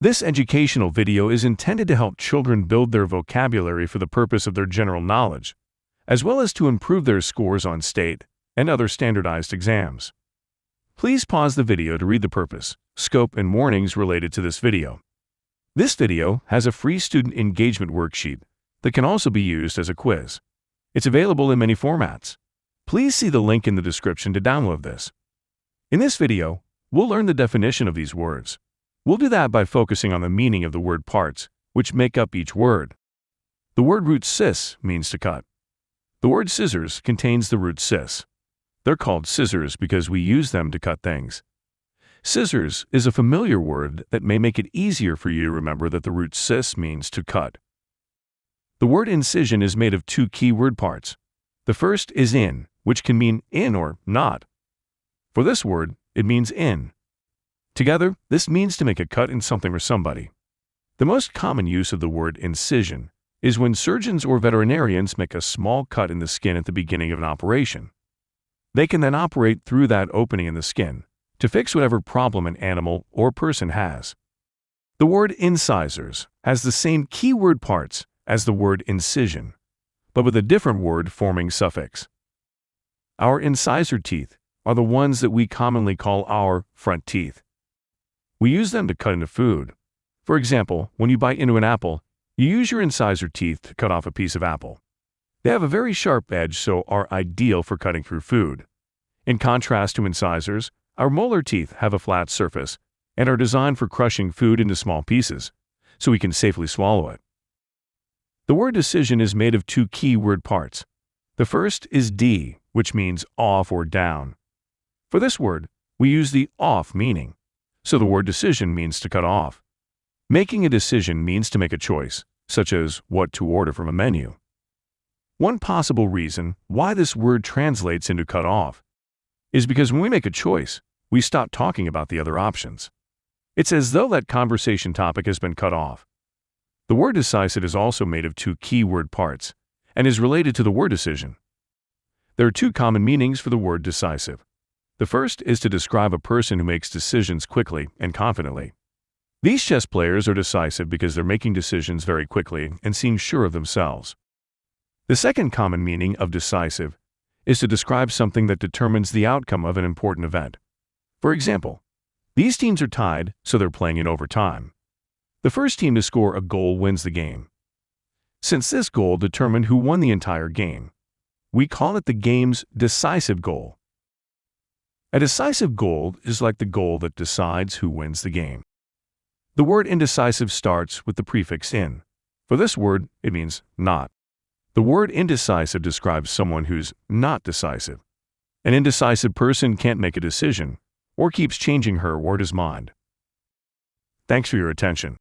This educational video is intended to help children build their vocabulary for the purpose of their general knowledge, as well as to improve their scores on state and other standardized exams. Please pause the video to read the purpose, scope, and warnings related to this video. This video has a free student engagement worksheet that can also be used as a quiz. It's available in many formats. Please see the link in the description to download this. In this video, we'll learn the definition of these words. We'll do that by focusing on the meaning of the word parts, which make up each word. The word root cis means to cut. The word scissors contains the root cis. They're called scissors because we use them to cut things. Scissors is a familiar word that may make it easier for you to remember that the root cis means to cut. The word incision is made of two key word parts. The first is in, which can mean in or not. For this word, it means in. Together, this means to make a cut in something or somebody. The most common use of the word incision is when surgeons or veterinarians make a small cut in the skin at the beginning of an operation. They can then operate through that opening in the skin to fix whatever problem an animal or person has. The word incisors has the same keyword parts as the word incision, but with a different word forming suffix. Our incisor teeth are the ones that we commonly call our front teeth. We use them to cut into food. For example, when you bite into an apple, you use your incisor teeth to cut off a piece of apple. They have a very sharp edge, so are ideal for cutting through food. In contrast to incisors, our molar teeth have a flat surface and are designed for crushing food into small pieces, so we can safely swallow it. The word decision is made of two key word parts. The first is D, which means off or down. For this word, we use the off meaning. So the word decision means to cut off. Making a decision means to make a choice, such as what to order from a menu. One possible reason why this word translates into cut off is because when we make a choice, we stop talking about the other options. It's as though that conversation topic has been cut off. The word decisive is also made of two key word parts and is related to the word decision. There are two common meanings for the word decisive. The first is to describe a person who makes decisions quickly and confidently. These chess players are decisive because they're making decisions very quickly and seem sure of themselves. The second common meaning of decisive is to describe something that determines the outcome of an important event. For example, these teams are tied, so they're playing in overtime. The first team to score a goal wins the game. Since this goal determined who won the entire game, we call it the game's decisive goal. A decisive goal is like the goal that decides who wins the game. The word indecisive starts with the prefix in. For this word, it means not. The word indecisive describes someone who's not decisive. An indecisive person can't make a decision or keeps changing her or his mind. Thanks for your attention.